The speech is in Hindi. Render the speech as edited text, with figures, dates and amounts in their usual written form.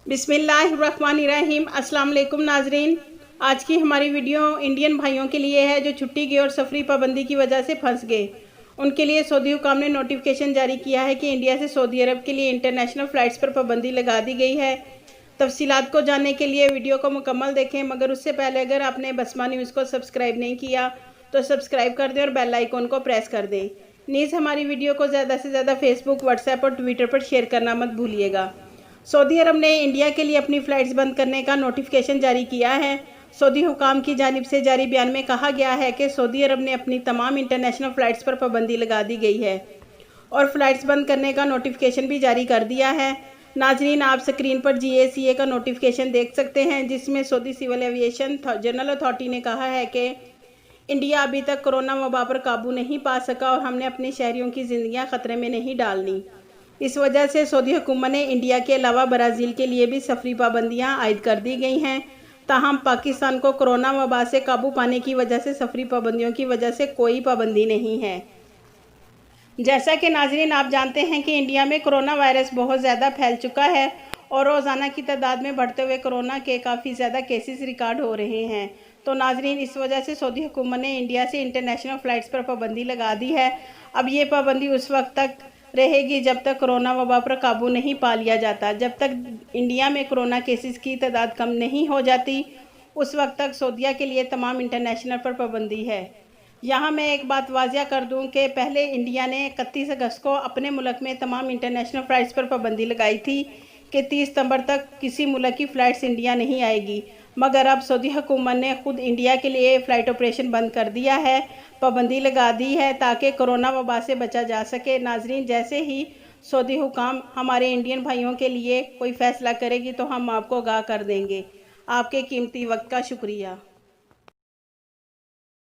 बिस्मिल्लाहिर्रहमानिर्रहीम। अस्सलाम वालेकुम नाजरीन। आज की हमारी वीडियो इंडियन भाइयों के लिए है जो छुट्टी गए और सफरी पाबंदी की वजह से फंस गए। उनके लिए सऊदी हुकाम ने नोटिफिकेशन जारी किया है कि इंडिया से सऊदी अरब के लिए इंटरनेशनल फ़्लाइट्स पर पाबंदी लगा दी गई है। तफसीलात को जानने के लिए वीडियो को मुकम्मल देखें, मगर उससे पहले अगर आपने बसमा न्यूज़ को सब्सक्राइब नहीं किया तो सब्सक्राइब कर दें और बेल आइकन को प्रेस कर दें। नीज़ हमारी वीडियो को ज़्यादा से ज़्यादा फेसबुक, व्हाट्सएप और ट्विटर पर शेयर करना मत भूलिएगा। सऊदी अरब ने इंडिया के लिए अपनी फ़्लाइट्स बंद करने का नोटिफिकेशन जारी किया है। सऊदी हुकाम की जानिब से जारी बयान में कहा गया है कि सऊदी अरब ने अपनी तमाम इंटरनेशनल फ़्लाइट्स पर पाबंदी लगा दी गई है और फ़्लाइट्स बंद करने का नोटिफिकेशन भी जारी कर दिया है। नाजरीन, आप स्क्रीन पर GACA का नोटिफिकेशन देख सकते हैं, जिसमें Saudi civil aviation general authority ने कहा है कि इंडिया अभी तक कोरोना वबा पर काबू नहीं पा सका और हमने अपने शहरियों की ज़िंदगियां ख़तरे में नहीं डालनी। इस वजह से सऊदी हुकूमत ने इंडिया के अलावा ब्राज़ील के लिए भी सफरी पाबंदियां आयद कर दी गई हैं। ताहम पाकिस्तान को कोरोना वबा से काबू पाने की वजह से सफरी पाबंदियों की वजह से कोई पाबंदी नहीं है। जैसा कि नाजरीन आप जानते हैं कि इंडिया में कोरोना वायरस बहुत ज़्यादा फैल चुका है और रोज़ाना की तादाद में बढ़ते हुए कोरोना के काफ़ी ज़्यादा केसेस रिकॉर्ड हो रहे हैं। तो नाजरीन, इस वजह से सऊदी हुकूमत ने इंडिया से इंटरनेशनल फ़्लाइट्स पर पाबंदी लगा दी है। अब ये पाबंदी उस वक्त तक रहेगी जब तक कोरोना वबा पर काबू नहीं पा लिया जाता। जब तक इंडिया में कोरोना केसेस की तादाद कम नहीं हो जाती, उस वक्त तक सऊदीया के लिए तमाम इंटरनेशनल पर पाबंदी है। यहाँ मैं एक बात वाज़िया कर दूँ कि पहले इंडिया ने 31 अगस्त को अपने मुल्क में तमाम इंटरनेशनल फ़्लाइट्स पर पाबंदी लगाई थी कि 30 सितंबर तक किसी मुल्क की फ़्लाइट्स इंडिया नहीं आएगी, मगर अब सऊदी हुकूमत ने ख़ुद इंडिया के लिए फ़्लाइट ऑपरेशन बंद कर दिया है, पाबंदी लगा दी है ताकि कोरोना वबा से बचा जा सके। नाजरीन, जैसे ही सऊदी हुकाम हमारे इंडियन भाइयों के लिए कोई फ़ैसला करेगी तो हम आपको आगाह कर देंगे। आपके कीमती वक्त का शुक्रिया।